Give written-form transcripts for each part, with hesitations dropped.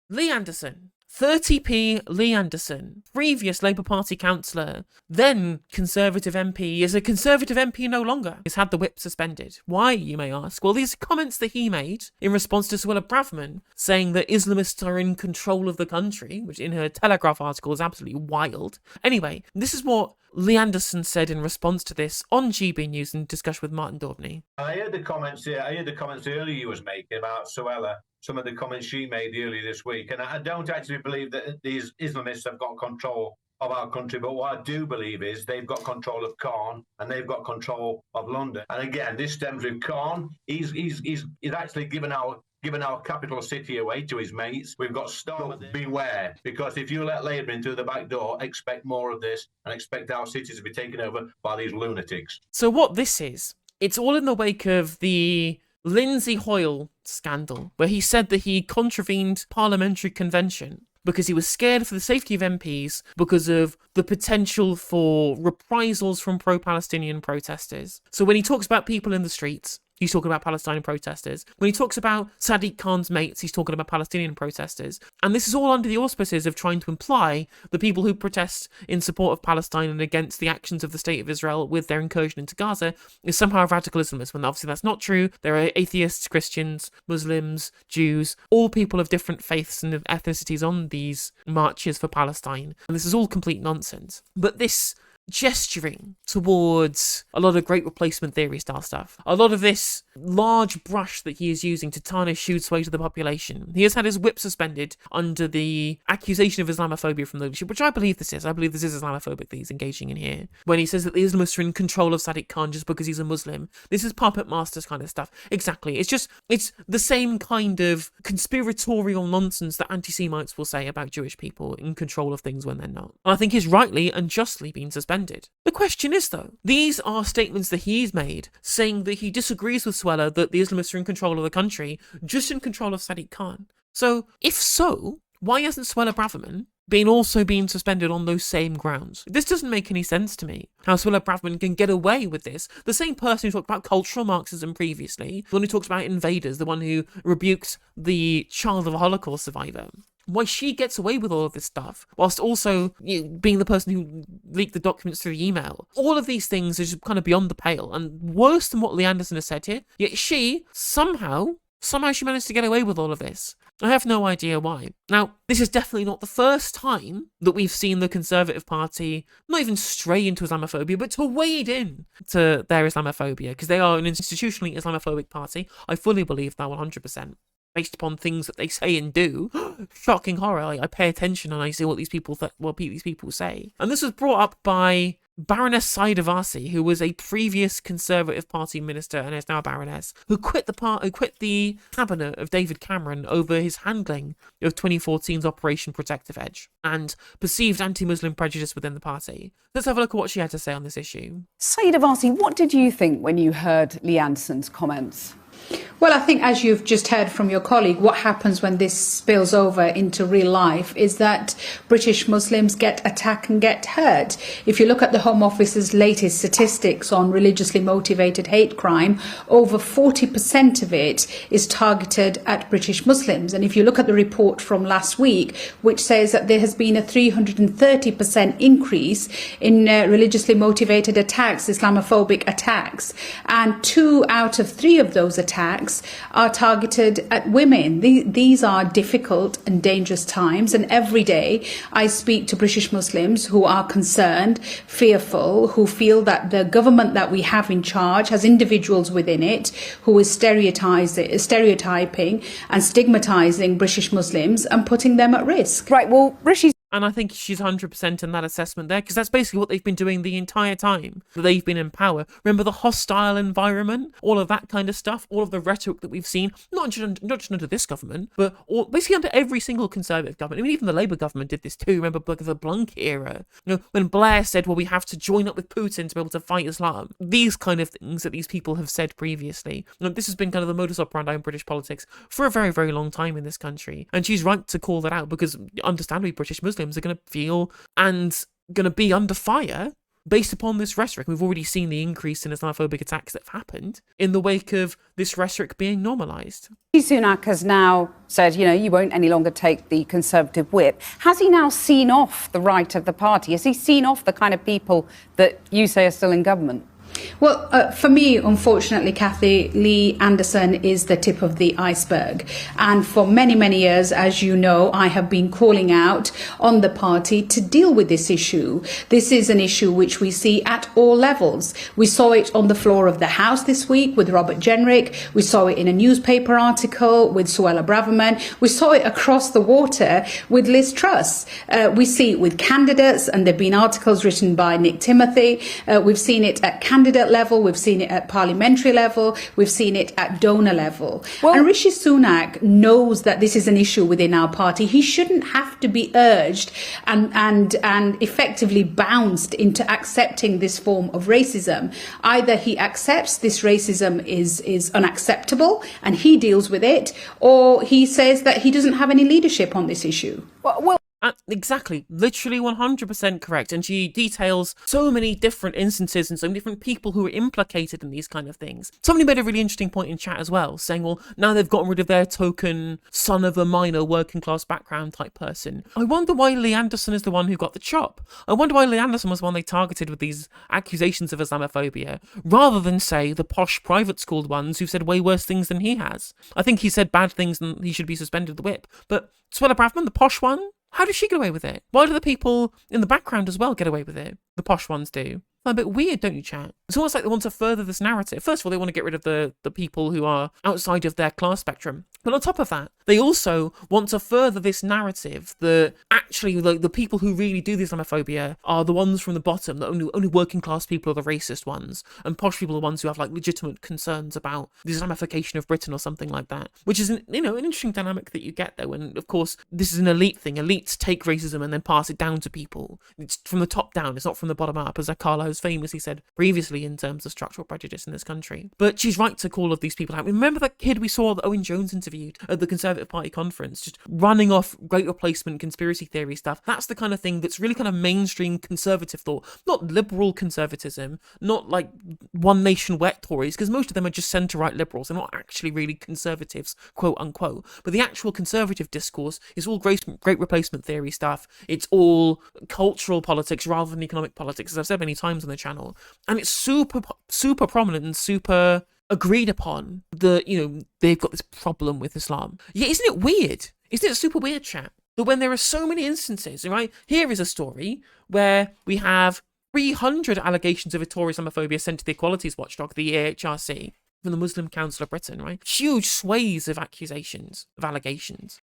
Lee Anderson. 30p Lee Anderson, previous Labour Party councillor, then Conservative MP, is a Conservative MP no longer. He's had the whip suspended. Why, you may ask? Well, these comments that he made in response to Suella Braverman, saying that Islamists are in control of the country, which in her Telegraph article is absolutely wild. Anyway, this is what Lee Anderson said in response to this on GB News in discussion with Martin Daubney. I heard the comments earlier you was making about Suella, some of the comments she made earlier this week, and I don't actually believe that these Islamists have got control of our country, but what I do believe is they've got control of Khan and they've got control of London. And again, this stems with Khan. He's actually given our capital city away to his mates. We've got Starmer. Beware, because if you let Labour in through the back door, expect more of this and expect our cities to be taken over by these lunatics. So what this is, it's all in the wake of the Lindsay Hoyle scandal, where he said that he contravened parliamentary convention because he was scared for the safety of MPs because of the potential for reprisals from pro-Palestinian protesters. So when he talks about people in the streets, he's talking about Palestinian protesters. When he talks about Sadiq Khan's mates, he's talking about Palestinian protesters. And this is all under the auspices of trying to imply the people who protest in support of Palestine and against the actions of the State of Israel with their incursion into Gaza is somehow a radical Islamist, when obviously that's not true. There are atheists, Christians, Muslims, Jews, all people of different faiths and ethnicities on these marches for Palestine. And this is all complete nonsense. But this gesturing towards a lot of great replacement theory style stuff. A lot of this large brush that he is using to tarnish huge swathes of the population. He has had his whip suspended under the accusation of Islamophobia from the leadership, which I believe this is. I believe this is Islamophobic that he's engaging in here. When he says that the Islamists are in control of Sadiq Khan just because he's a Muslim. This is puppet masters kind of stuff. Exactly. It's the same kind of conspiratorial nonsense that anti-Semites will say about Jewish people in control of things when they're not. And I think he's rightly and justly been suspended. The question is, though, these are statements that he's made saying that he disagrees with Suella that the Islamists are in control of the country, just in control of Sadiq Khan. So, if so, why hasn't Suella Braverman been suspended on those same grounds? This doesn't make any sense to me. How Suella Braverman can get away with this. The same person who talked about cultural Marxism previously, the one who talks about invaders, the one who rebuked the child of a Holocaust survivor. Why she gets away with all of this stuff, whilst also being the person who leaked the documents through email. All of these things are just kind of beyond the pale, and worse than what Lee Anderson has said here. Yet she, somehow she managed to get away with all of this. I have no idea why. Now, this is definitely not the first time that we've seen the Conservative Party not even stray into Islamophobia, but to wade in to their Islamophobia, because they are an institutionally Islamophobic party. I fully believe that 100%. Based upon things that they say and do. Shocking horror. I pay attention and I see what these people say. And this was brought up by Baroness Saida Vasi, who was a previous Conservative Party minister and is now a Baroness, who quit the cabinet of David Cameron over his handling of 2014's Operation Protective Edge and perceived anti-Muslim prejudice within the party. Let's have a look at what she had to say on this issue. Saida Vasi, what did you think when you heard Lee Anderson's comments? Well, I think, as you've just heard from your colleague, what happens when this spills over into real life is that British Muslims get attacked and get hurt. If you look at the Home Office's latest statistics on religiously motivated hate crime, over 40% of it is targeted at British Muslims. And if you look at the report from last week, which says that there has been a 330% increase in religiously motivated attacks, Islamophobic attacks, and 2 out of 3 of those attacks are targeted at women. These are difficult and dangerous times, and every day I speak to British Muslims who are concerned, fearful, who feel that the government that we have in charge has individuals within it who is stereotyping and stigmatising British Muslims and putting them at risk. Right, well, Rishi... And I think she's 100% in that assessment there, because that's basically what they've been doing the entire time that they've been in power. Remember the hostile environment, all of that kind of stuff, all of the rhetoric that we've seen, not just under this government, but basically under every single Conservative government. I mean, even the Labour government did this too. Remember the Blunkett era, when Blair said, well, we have to join up with Putin to be able to fight Islam. These kind of things that these people have said previously. This has been kind of the modus operandi in British politics for a very, very long time in this country. And she's right to call that out, because understandably British Muslims are going to feel and going to be under fire based upon this rhetoric. We've already seen the increase in Islamophobic attacks that have happened in the wake of this rhetoric being normalised. Sunak has now said, you won't any longer take the Conservative whip. Has he now seen off the right of the party? Has he seen off the kind of people that you say are still in government? Well, for me, unfortunately, Kathy, Lee Anderson is the tip of the iceberg. And for many, many years, as you know, I have been calling out on the party to deal with this issue. This is an issue which we see at all levels. We saw it on the floor of the House this week with Robert Jenrick. We saw it in a newspaper article with Suella Braverman. We saw it across the water with Liz Truss. We see it with candidates, and there have been articles written by Nick Timothy. We've seen it at candidate level, we've seen it at parliamentary level, we've seen it at donor level. And Rishi Sunak knows that this is an issue within our party. He shouldn't have to be urged and effectively bounced into accepting this form of racism. Either he accepts this racism is unacceptable and he deals with it, or he says that he doesn't have any leadership on this issue. Exactly, literally 100% correct. And she details so many different instances and so many different people who are implicated in these kind of things. Somebody made a really interesting point in chat as well, saying, well, now they've gotten rid of their token son of a minor working class background type person. I wonder why Lee Anderson is the one who got the chop. I wonder why Lee Anderson was the one they targeted with these accusations of Islamophobia, rather than, say, the posh private schooled ones who've said way worse things than he has. I think he said bad things and he should be suspended the whip. But Suella Braverman, the posh one, how does she get away with it? Why do the people in the background as well get away with it? The posh ones do. A bit weird, don't you, chat? It's almost like they want to further this narrative. First of all, they want to get rid of the people who are outside of their class spectrum. But on top of that, they also want to further this narrative that actually the people who really do the Islamophobia are the ones from the bottom, that only working class people are the racist ones, and posh people are the ones who have legitimate concerns about the Islamification of Britain or something like that. Which is an interesting dynamic that you get there. When, of course, this is an elite thing. Elites take racism and then pass it down to people. It's from the top down. It's not from the bottom up, as Carlos famously said previously in terms of structural prejudice in this country. But she's right to call all of these people out. Remember that kid we saw that Owen Jones interviewed at the Conservative Party conference, just running off great replacement conspiracy theory stuff? That's the kind of thing that's really kind of mainstream conservative thought, not liberal conservatism, not like one nation wet Tories, because most of them are just centre-right liberals. They're not actually really conservatives, quote unquote. But the actual conservative discourse is all great replacement theory stuff. It's all cultural politics rather than economic politics, as I've said many times on the channel. And it's super prominent and super agreed upon that, they've got this problem with Islam. Yeah, isn't it weird? Isn't it super weird, chat? That when there are so many instances, right? Here is a story where we have 300 allegations of Tory Islamophobia sent to the Equalities Watchdog, the EHRC, from the Muslim Council of Britain, right? Huge swathes of allegations.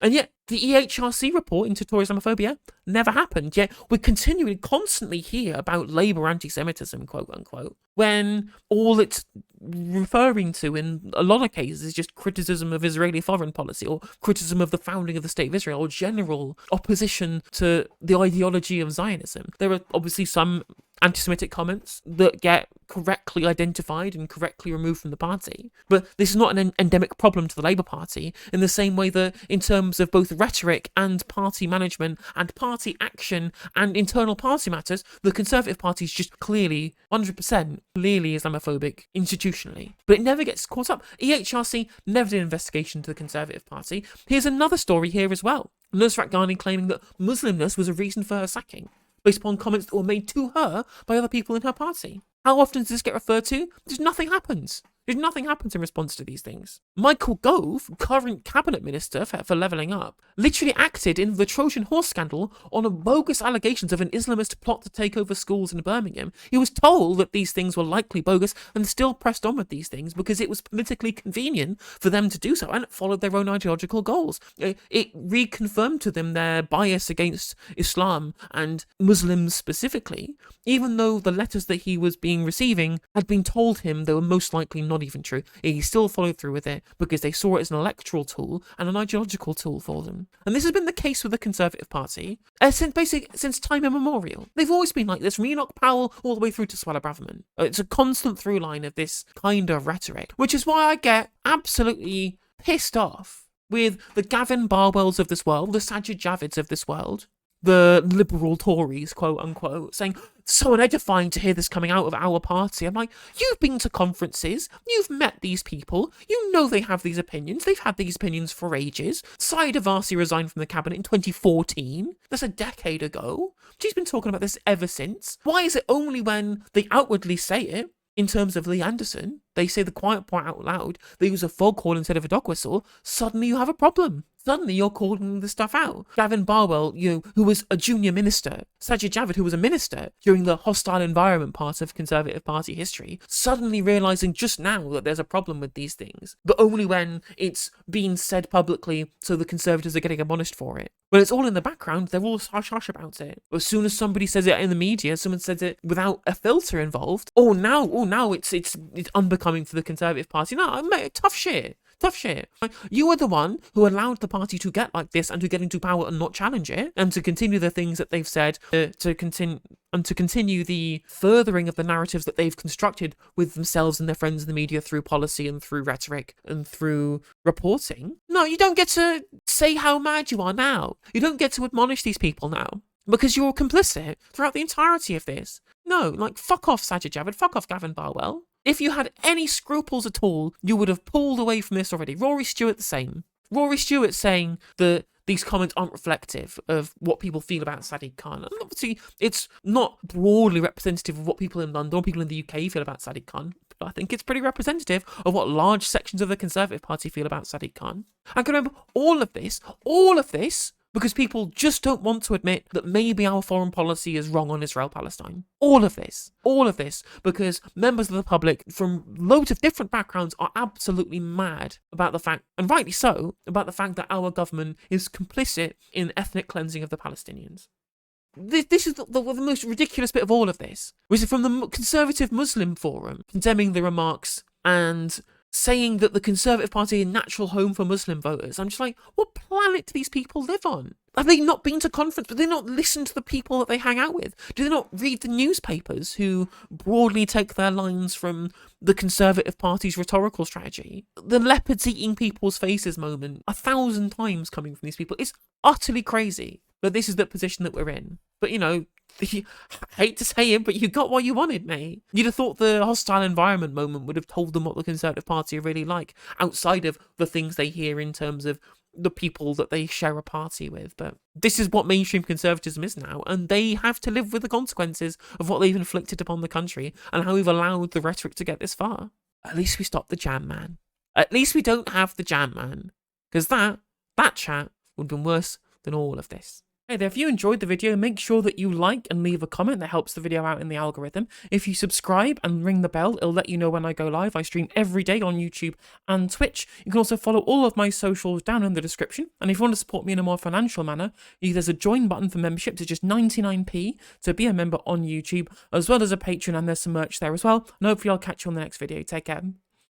And yet, the EHRC report into Tory Islamophobia never happened. Yet, we continually, constantly hear about Labour anti-Semitism, quote unquote, when all it's referring to in a lot of cases is just criticism of Israeli foreign policy, or criticism of the founding of the State of Israel, or general opposition to the ideology of Zionism. There are obviously some anti-Semitic comments that get correctly identified and correctly removed from the party. But this is not an endemic problem to the Labour Party, in the same way that in terms of both rhetoric and party management and party action and internal party matters, the Conservative Party is just clearly, 100%, clearly Islamophobic institutionally. But it never gets caught up. EHRC never did an investigation into the Conservative Party. Here's another story here as well. Nusrat Ghani claiming that Muslimness was a reason for her sacking, based upon comments that were made to her by other people in her party. How often does this get referred to? Just nothing happens. Nothing happens in response to these things. Michael Gove, current cabinet minister for Levelling Up, literally acted in the Trojan horse scandal on a bogus allegations of an Islamist plot to take over schools in Birmingham. He was told that these things were likely bogus and still pressed on with these things because it was politically convenient for them to do so and it followed their own ideological goals. It reconfirmed to them their bias against Islam and Muslims specifically, even though the letters that he was receiving had been told him they were most likely not even true. He still followed through with it because they saw it as an electoral tool and an ideological tool for them. And this has been the case with the Conservative Party since time immemorial. They've always been like this, from Enoch Powell all the way through to Suella Braverman. It's a constant through line of this kind of rhetoric, which is why I get absolutely pissed off with the Gavin Barwells of this world, the Sajid Javids of this world, the liberal Tories, quote unquote, saying, so unedifying to hear this coming out of our party. I'm like, you've been to conferences, you've met these people, you know they have these opinions, they've had these opinions for ages. Saida Varsi resigned from the cabinet in 2014. That's a decade ago. She's been talking about this ever since. Why is it only when they outwardly say it, in terms of Lee Anderson, they say the quiet part out loud, they use a foghorn instead of a dog whistle, suddenly you have a problem. Suddenly you're calling the stuff out. Gavin Barwell, who was a junior minister, Sajid Javid, who was a minister during the hostile environment part of Conservative Party history, suddenly realising just now that there's a problem with these things, but only when it's being said publicly so the Conservatives are getting admonished for it. When it's all in the background, they're all hush-hush about it. As soon as somebody says it in the media, someone says it without a filter involved, now it's unbecoming for the Conservative Party. No, mate, tough shit. Tough shit. You were the one who allowed the party to get like this and to get into power and not challenge it, and to continue the things that they've said, to continue the furthering of the narratives that they've constructed with themselves and their friends in the media through policy and through rhetoric and through reporting. No, you don't get to say how mad you are now. You don't get to admonish these people now, because you're complicit throughout the entirety of this. No, fuck off Sajid Javid, fuck off Gavin Barwell. If you had any scruples at all, you would have pulled away from this already. Rory Stewart the same. Rory Stewart saying that these comments aren't reflective of what people feel about Sadiq Khan. And obviously, it's not broadly representative of what people in London or people in the UK feel about Sadiq Khan. But I think it's pretty representative of what large sections of the Conservative Party feel about Sadiq Khan. I can remember all of this, because people just don't want to admit that maybe our foreign policy is wrong on Israel-Palestine. All of this, because members of the public from loads of different backgrounds are absolutely mad about the fact, and rightly so, about the fact that our government is complicit in ethnic cleansing of the Palestinians. This is the most ridiculous bit of all of this, which is from the Conservative Muslim Forum, condemning the remarks and saying that the Conservative Party is a natural home for Muslim voters. I'm just like, what planet do these people live on? Have they not been to conference? Do they not listen to the people that they hang out with? Do they not read the newspapers who broadly take their lines from the Conservative Party's rhetorical strategy? The leopards eating people's faces moment 1,000 times coming from these people. It's utterly crazy. But this is the position that we're in. But, I hate to say it, but you got what you wanted, mate. You'd have thought the hostile environment moment would have told them what the Conservative Party are really like, outside of the things they hear in terms of the people that they share a party with. But this is what mainstream conservatism is now, and they have to live with the consequences of what they've inflicted upon the country and how we've allowed the rhetoric to get this far. At least we stopped the jam man. At least we don't have the jam man. Because that chat would have been worse than all of this. Hey there, if you enjoyed the video, make sure that you like and leave a comment. That helps the video out in the algorithm. If you subscribe and ring the bell, it'll let you know when I go live. I stream every day on YouTube and Twitch. You can also follow all of my socials down in the description. And if you want to support me in a more financial manner, there's a join button for membership to just 99p to be a member on YouTube, as well as a Patreon, and there's some merch there as well. And hopefully I'll catch you on the next video. Take care.